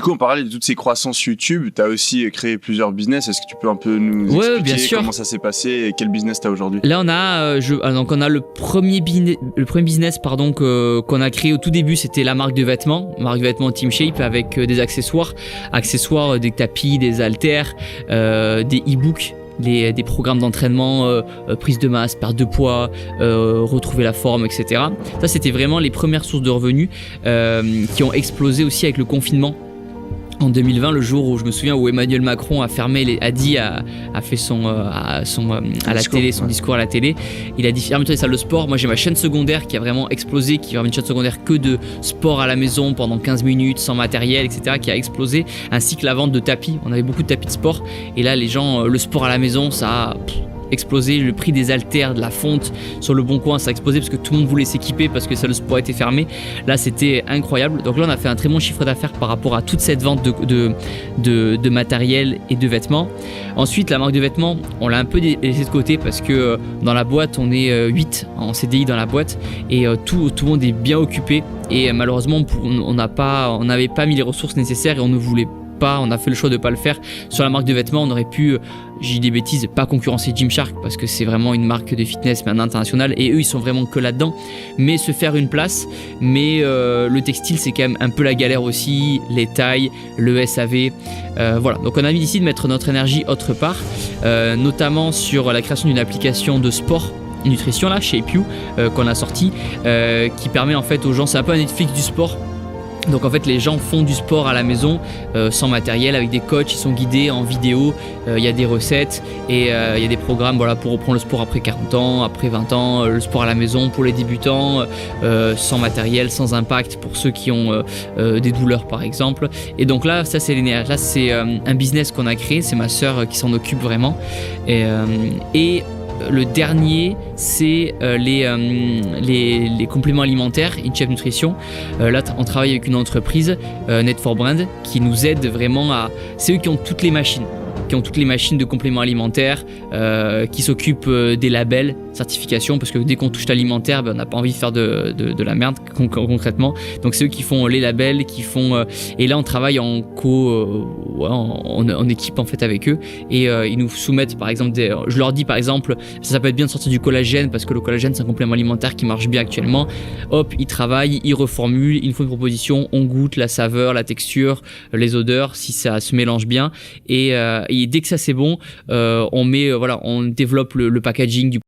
du coup, on parlait de toutes ces croissances YouTube. Tu as aussi créé plusieurs business. Est-ce que tu peux un peu nous expliquer bien sûr. comment ça s'est passé et quel business tu as aujourd'hui? Là, on a, donc on a le premier business qu'on a créé au tout début. C'était la marque de vêtements Team Shape, avec des accessoires, des tapis, des haltères, des e-books. Des programmes d'entraînement, prise de masse, perte de poids, retrouver la forme, etc. Ça, c'était vraiment les premières sources de revenus qui ont explosé aussi avec le confinement. En 2020, le jour où je me souviens où Emmanuel Macron a fait son discours à la télé, il a dit fermeture des salles de sport. Moi, j'ai ma chaîne secondaire qui a vraiment explosé, qui est une chaîne secondaire que de sport à la maison pendant 15 minutes, sans matériel, etc., qui a explosé, ainsi que la vente de tapis. On avait beaucoup de tapis de sport, et là, les gens, le sport à la maison, ça a explosé. Le prix des haltères, de la fonte sur le bon coin, ça a explosé parce que tout le monde voulait s'équiper parce que ça, le sport était fermé. Là, c'était incroyable. Donc là, on a fait un très bon chiffre d'affaires par rapport à toute cette vente de matériel et de vêtements. Ensuite, la marque de vêtements, on l'a un peu laissé de côté parce que dans la boîte, on est 8 en CDI dans la boîte, et tout le monde est bien occupé, et malheureusement, on n'avait pas mis les ressources nécessaires, et on ne voulait pas, on a fait le choix de ne pas le faire. Sur la marque de vêtements, on aurait pu, j'ai dit des bêtises, pas concurrencer Gymshark parce que c'est vraiment une marque de fitness mais internationale, et eux ils sont vraiment que là-dedans, mais se faire une place. Mais le textile, c'est quand même un peu la galère aussi, les tailles, le SAV, voilà. Donc on a décidé de mettre notre énergie autre part, notamment sur la création d'une application de sport nutrition là, ShapeU, qu'on a sorti, qui permet en fait aux gens, c'est un peu un Netflix du sport. Donc en fait, les gens font du sport à la maison, sans matériel, avec des coachs, ils sont guidés en vidéo, il y a des recettes, et il y a des programmes, voilà, pour reprendre le sport après 40 ans, après 20 ans, le sport à la maison pour les débutants, sans matériel, sans impact pour ceux qui ont des douleurs par exemple. Et donc là, ça c'est l'énergie, là c'est un business qu'on a créé, c'est ma sœur qui s'en occupe vraiment, et le dernier, c'est les compléments alimentaires, InChef Nutrition. Là, on travaille avec une entreprise, Net4Brand, qui nous aide vraiment à... C'est eux qui ont toutes les machines de compléments alimentaires, qui s'occupent des labels, certification, parce que dès qu'on touche l'alimentaire, on n'a pas envie de faire de la merde concrètement. Donc c'est eux qui font les labels, et là on travaille en en équipe en fait avec eux, et ils nous soumettent par exemple je leur dis par exemple, ça peut être bien de sortir du collagène parce que le collagène c'est un complément alimentaire qui marche bien actuellement. Hop, ils travaillent, ils reformulent, ils nous font une proposition, on goûte la saveur, la texture, les odeurs, si ça se mélange bien, et dès que ça c'est bon, on développe le packaging du